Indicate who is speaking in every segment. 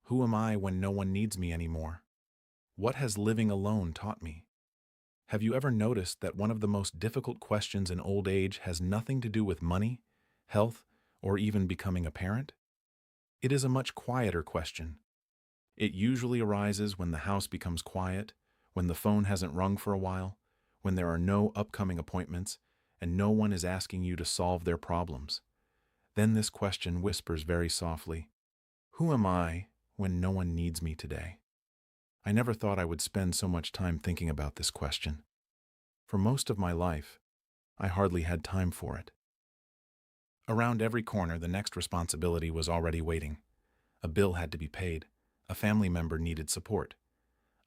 Speaker 1: Who am I when no one needs me anymore? What has living alone taught me? Have you ever noticed that one of the most difficult questions in old age has nothing to do with money, health, or even becoming a parent? It is a much quieter question. It usually arises when the house becomes quiet, when the phone hasn't rung for a while, when there are no upcoming appointments, and no one is asking you to solve their problems. Then this question whispers very softly, "Who am I when no one needs me today?" I never thought I would spend so much time thinking about this question. For most of my life, I hardly had time for it. Around every corner, the next responsibility was already waiting. A bill had to be paid. A family member needed support.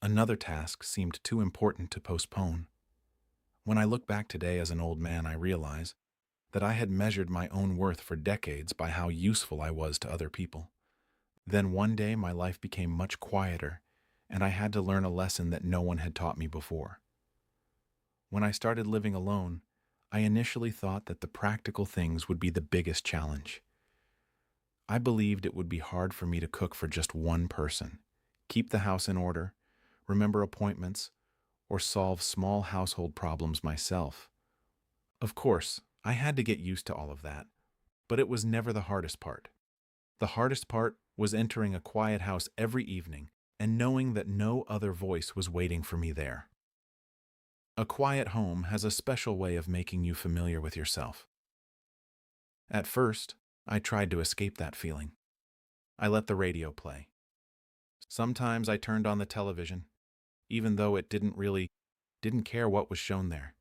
Speaker 1: Another task seemed too important to postpone. When I look back today as an old man, I realize that I had measured my own worth for decades by how useful I was to other people. Then one day my life became much quieter, and I had to learn a lesson that no one had taught me before. When I started living alone, I initially thought that the practical things would be the biggest challenge. I believed it would be hard for me to cook for just one person, keep the house in order, remember appointments, or solve small household problems myself. Of course, I had to get used to all of that, but it was never the hardest part. The hardest part was entering a quiet house every evening and knowing that no other voice was waiting for me there. A quiet home has a special way of making you familiar with yourself. At first, I tried to escape that feeling. I let the radio play. Sometimes I turned on the television, even though it didn't care what was shown there.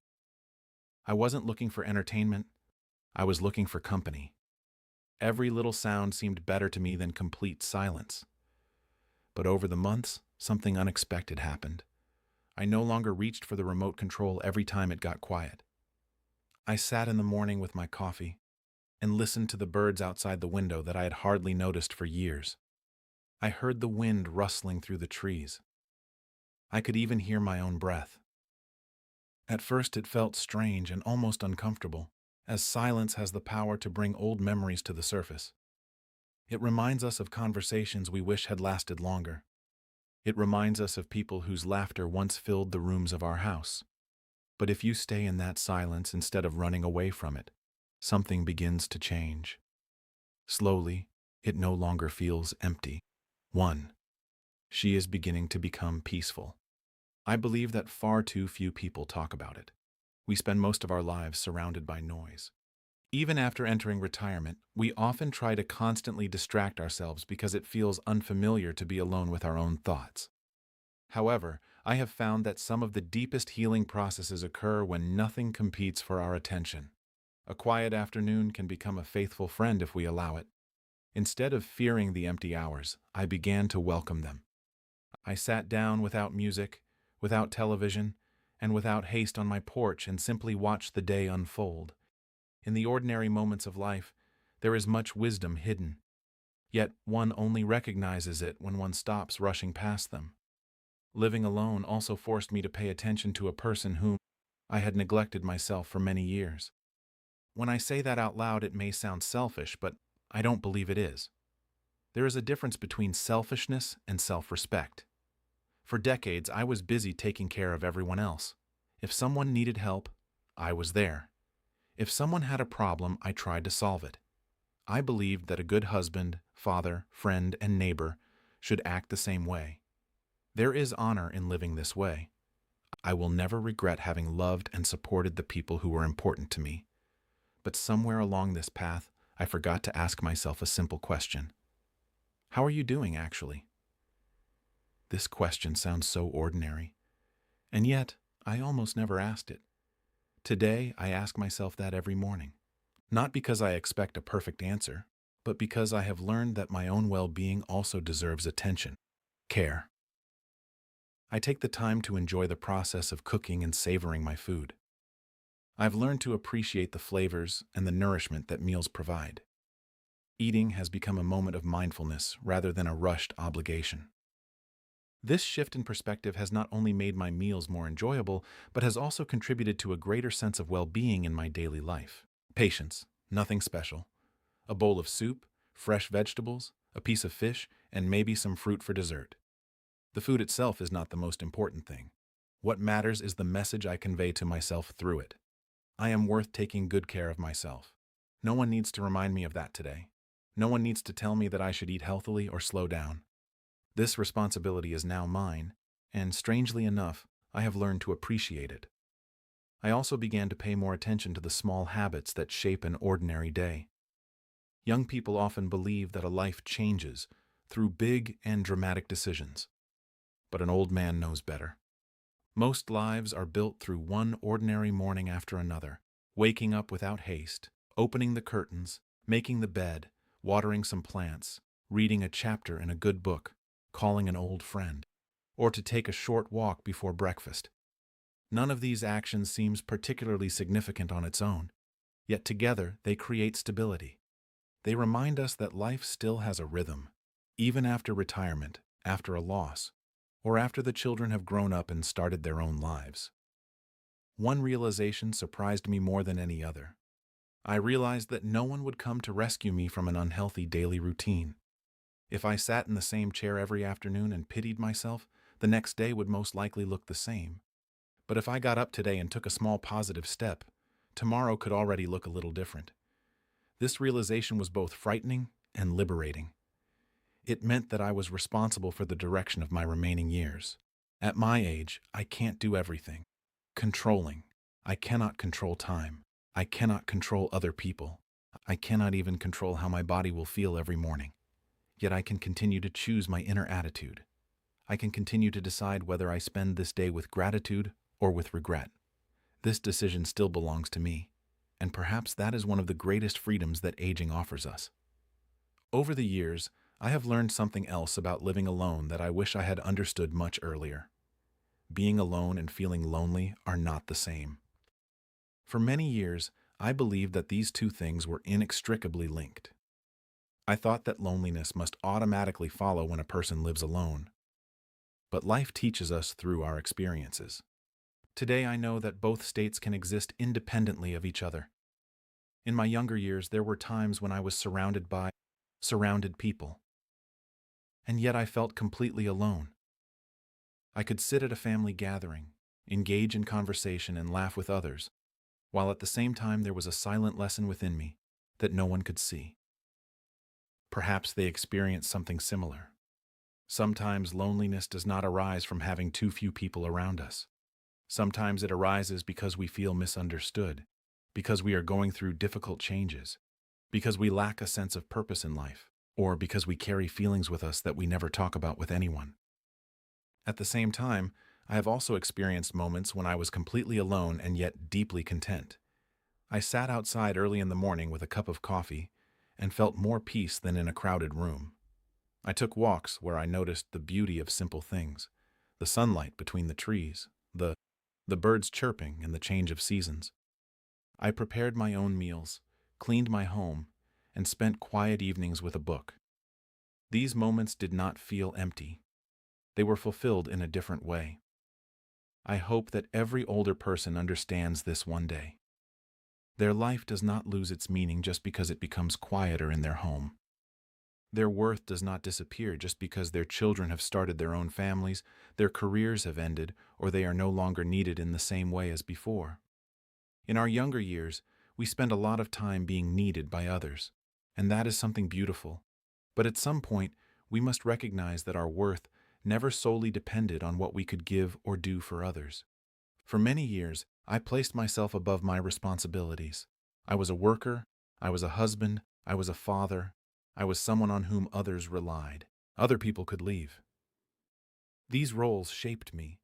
Speaker 1: I wasn't looking for entertainment, I was looking for company. Every little sound seemed better to me than complete silence. But over the months, something unexpected happened. I no longer reached for the remote control every time it got quiet. I sat in the morning with my coffee and listened to the birds outside the window that I had hardly noticed for years. I heard the wind rustling through the trees. I could even hear my own breath. At first it felt strange and almost uncomfortable, as silence has the power to bring old memories to the surface. It reminds us of conversations we wish had lasted longer. It reminds us of people whose laughter once filled the rooms of our house. But if you stay in that silence instead of running away from it, something begins to change. Slowly, it no longer feels empty. 1. She is beginning to become peaceful. I believe that far too few people talk about it. We spend most of our lives surrounded by noise. Even after entering retirement, we often try to constantly distract ourselves because it feels unfamiliar to be alone with our own thoughts. However, I have found that some of the deepest healing processes occur when nothing competes for our attention. A quiet afternoon can become a faithful friend if we allow it. Instead of fearing the empty hours, I began to welcome them. I sat down without music, without television, and without haste on my porch and simply watched the day unfold. In the ordinary moments of life, there is much wisdom hidden, yet one only recognizes it when one stops rushing past them. Living alone also forced me to pay attention to a person whom I had neglected myself for many years. When I say that out loud, it may sound selfish, but I don't believe it is. There is a difference between selfishness and self-respect. For decades, I was busy taking care of everyone else. If someone needed help, I was there. If someone had a problem, I tried to solve it. I believed that a good husband, father, friend, and neighbor should act the same way. There is honor in living this way. I will never regret having loved and supported the people who were important to me. But somewhere along this path, I forgot to ask myself a simple question. How are you doing, actually? This question sounds so ordinary, and yet I almost never asked it. Today, I ask myself that every morning. Not because I expect a perfect answer, but because I have learned that my own well-being also deserves attention, care. I take the time to enjoy the process of cooking and savoring my food. I've learned to appreciate the flavors and the nourishment that meals provide. Eating has become a moment of mindfulness rather than a rushed obligation. This shift in perspective has not only made my meals more enjoyable, but has also contributed to a greater sense of well-being in my daily life. Patience, nothing special. A bowl of soup, fresh vegetables, a piece of fish, and maybe some fruit for dessert. The food itself is not the most important thing. What matters is the message I convey to myself through it. I am worth taking good care of myself. No one needs to remind me of that today. No one needs to tell me that I should eat healthily or slow down. This responsibility is now mine, and strangely enough, I have learned to appreciate it. I also began to pay more attention to the small habits that shape an ordinary day. Young people often believe that a life changes through big and dramatic decisions. But an old man knows better. Most lives are built through one ordinary morning after another, waking up without haste, opening the curtains, making the bed, watering some plants, reading a chapter in a good book, calling an old friend, or to take a short walk before breakfast. None of these actions seems particularly significant on its own, yet together they create stability. They remind us that life still has a rhythm, even after retirement, after a loss, or after the children have grown up and started their own lives. One realization surprised me more than any other. I realized that no one would come to rescue me from an unhealthy daily routine. If I sat in the same chair every afternoon and pitied myself, the next day would most likely look the same. But if I got up today and took a small positive step, tomorrow could already look a little different. This realization was both frightening and liberating. It meant that I was responsible for the direction of my remaining years. At my age, I can't do everything. Controlling. I cannot control time. I cannot control other people. I cannot even control how my body will feel every morning. Yet I can continue to choose my inner attitude. I can continue to decide whether I spend this day with gratitude or with regret. This decision still belongs to me, and perhaps that is one of the greatest freedoms that aging offers us. Over the years, I have learned something else about living alone that I wish I had understood much earlier. Being alone and feeling lonely are not the same. For many years, I believed that these two things were inextricably linked. I thought that loneliness must automatically follow when a person lives alone. But life teaches us through our experiences. Today I know that both states can exist independently of each other. In my younger years, there were times when I was surrounded people. And yet I felt completely alone. I could sit at a family gathering, engage in conversation and laugh with others, while at the same time there was a silent lesson within me that no one could see. Perhaps they experienced something similar. Sometimes loneliness does not arise from having too few people around us. Sometimes it arises because we feel misunderstood, because we are going through difficult changes, because we lack a sense of purpose in life, or because we carry feelings with us that we never talk about with anyone. At the same time, I have also experienced moments when I was completely alone and yet deeply content. I sat outside early in the morning with a cup of coffee and felt more peace than in a crowded room. I took walks where I noticed the beauty of simple things, the sunlight between the trees, the birds chirping, and the change of seasons. I prepared my own meals, cleaned my home, and spent quiet evenings with a book. These moments did not feel empty. They were fulfilled in a different way. I hope that every older person understands this one day. Their life does not lose its meaning just because it becomes quieter in their home. Their worth does not disappear just because their children have started their own families, their careers have ended, or they are no longer needed in the same way as before. In our younger years, we spend a lot of time being needed by others, and that is something beautiful. But at some point, we must recognize that our worth never solely depended on what we could give or do for others. For many years, I placed myself above my responsibilities. I was a worker, I was a husband, I was a father, I was someone on whom others relied. Other people could leave. These roles shaped me,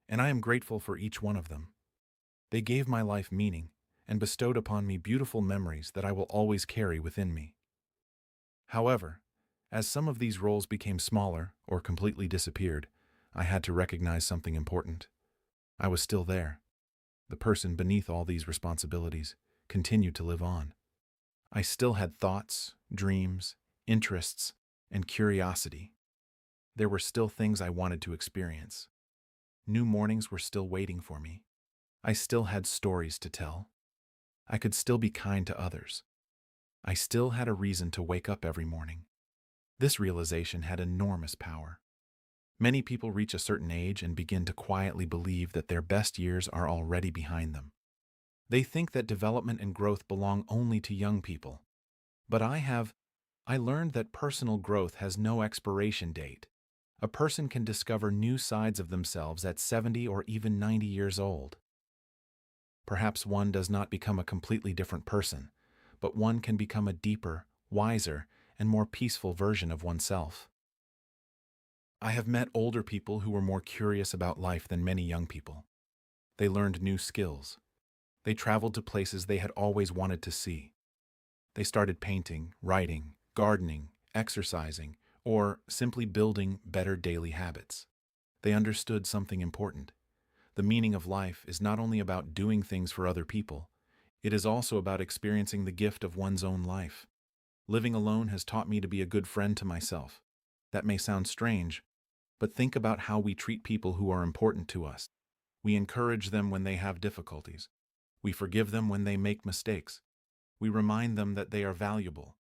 Speaker 1: and I am grateful for each one of them. They gave my life meaning and bestowed upon me beautiful memories that I will always carry within me. However, as some of these roles became smaller or completely disappeared, I had to recognize something important. I was still there. The person beneath all these responsibilities continued to live on. I still had thoughts, dreams, interests, and curiosity. There were still things I wanted to experience. New mornings were still waiting for me. I still had stories to tell. I could still be kind to others. I still had a reason to wake up every morning. This realization had enormous power. Many people reach a certain age and begin to quietly believe that their best years are already behind them. They think that development and growth belong only to young people. But I learned that personal growth has no expiration date. A person can discover new sides of themselves at 70 or even 90 years old. Perhaps one does not become a completely different person, but one can become a deeper, wiser, and more peaceful version of oneself. I have met older people who were more curious about life than many young people. They learned new skills. They traveled to places they had always wanted to see. They started painting, writing, gardening, exercising, or simply building better daily habits. They understood something important. The meaning of life is not only about doing things for other people, it is also about experiencing the gift of one's own life. Living alone has taught me to be a good friend to myself. That may sound strange, but think about how we treat people who are important to us. We encourage them when they have difficulties. We forgive them when they make mistakes. We remind them that they are valuable.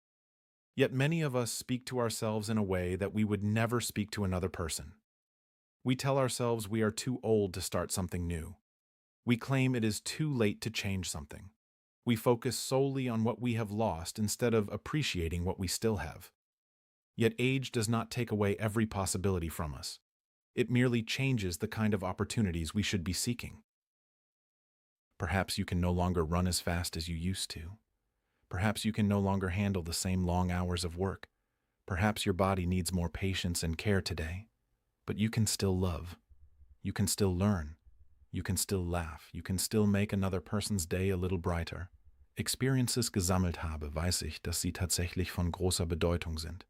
Speaker 1: Yet many of us speak to ourselves in a way that we would never speak to another person. We tell ourselves we are too old to start something new. We claim it is too late to change something. We focus solely on what we have lost instead of appreciating what we still have. Yet age does not take away every possibility from us. It merely changes the kind of opportunities we should be seeking. Perhaps you can no longer run as fast as you used to. Perhaps you can no longer handle the same long hours of work. Perhaps your body needs more patience and care today. But you can still love. You can still learn. You can still laugh. You can still make another person's day a little brighter. Experiences gesammelt habe, weiß ich, dass sie tatsächlich von großer Bedeutung sind.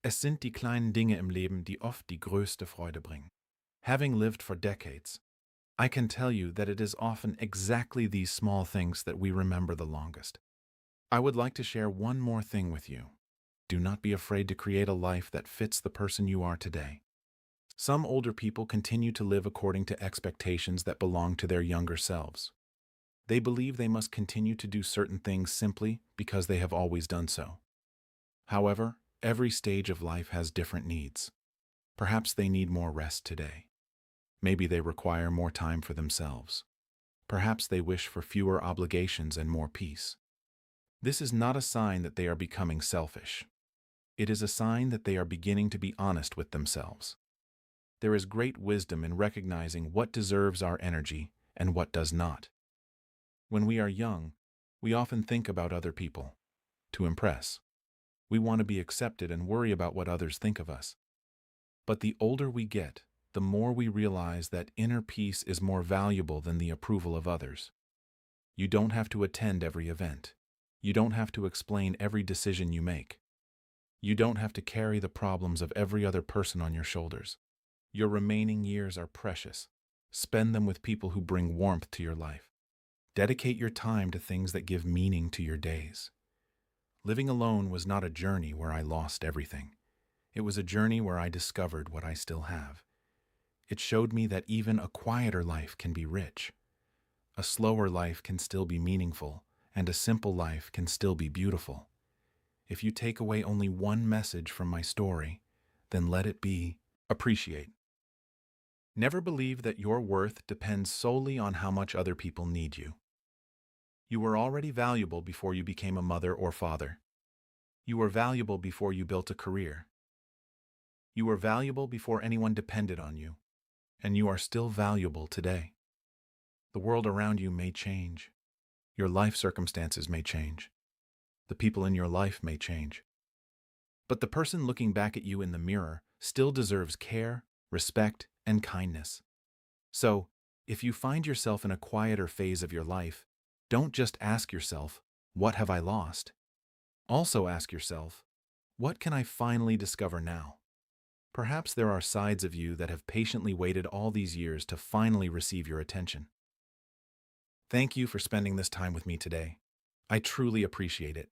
Speaker 1: Es sind die kleinen Dinge im Leben, die oft die größte Freude bringen. Having lived for decades, I can tell you that it is often exactly these small things that we remember the longest. I would like to share one more thing with you. Do not be afraid to create a life that fits the person you are today. Some older people continue to live according to expectations that belong to their younger selves. They believe they must continue to do certain things simply because they have always done so. However, every stage of life has different needs. Perhaps they need more rest today. Maybe they require more time for themselves. Perhaps they wish for fewer obligations and more peace. This is not a sign that they are becoming selfish. It is a sign that they are beginning to be honest with themselves. There is great wisdom in recognizing what deserves our energy and what does not. When we are young, we often think about other people, to impress. We want to be accepted and worry about what others think of us. But the older we get, the more we realize that inner peace is more valuable than the approval of others. You don't have to attend every event. You don't have to explain every decision you make. You don't have to carry the problems of every other person on your shoulders. Your remaining years are precious. Spend them with people who bring warmth to your life. Dedicate your time to things that give meaning to your days. Living alone was not a journey where I lost everything. It was a journey where I discovered what I still have. It showed me that even a quieter life can be rich. A slower life can still be meaningful, and a simple life can still be beautiful. If you take away only one message from my story, then let it be appreciate. Never believe that your worth depends solely on how much other people need you. You were already valuable before you became a mother or father. You were valuable before you built a career. You were valuable before anyone depended on you, and you are still valuable today. The world around you may change. Your life circumstances may change. The people in your life may change. But the person looking back at you in the mirror still deserves care, respect, and kindness. So, if you find yourself in a quieter phase of your life, don't just ask yourself, what have I lost? Also ask yourself, what can I finally discover now? Perhaps there are sides of you that have patiently waited all these years to finally receive your attention. Thank you for spending this time with me today. I truly appreciate it.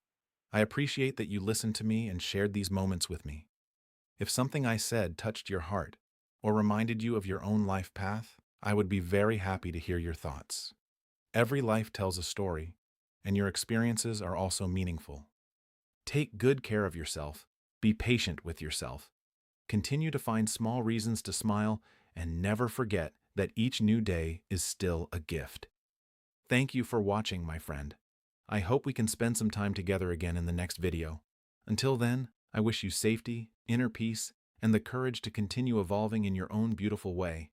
Speaker 1: I appreciate that you listened to me and shared these moments with me. If something I said touched your heart or reminded you of your own life path, I would be very happy to hear your thoughts. Every life tells a story, and your experiences are also meaningful. Take good care of yourself Be patient with yourself. Continue to find small reasons to smile and never forget that each new day is still a gift. Thank you for watching, my friend. I hope we can spend some time together again in the next video. Until then, I wish you safety, inner peace, and the courage to continue evolving in your own beautiful way.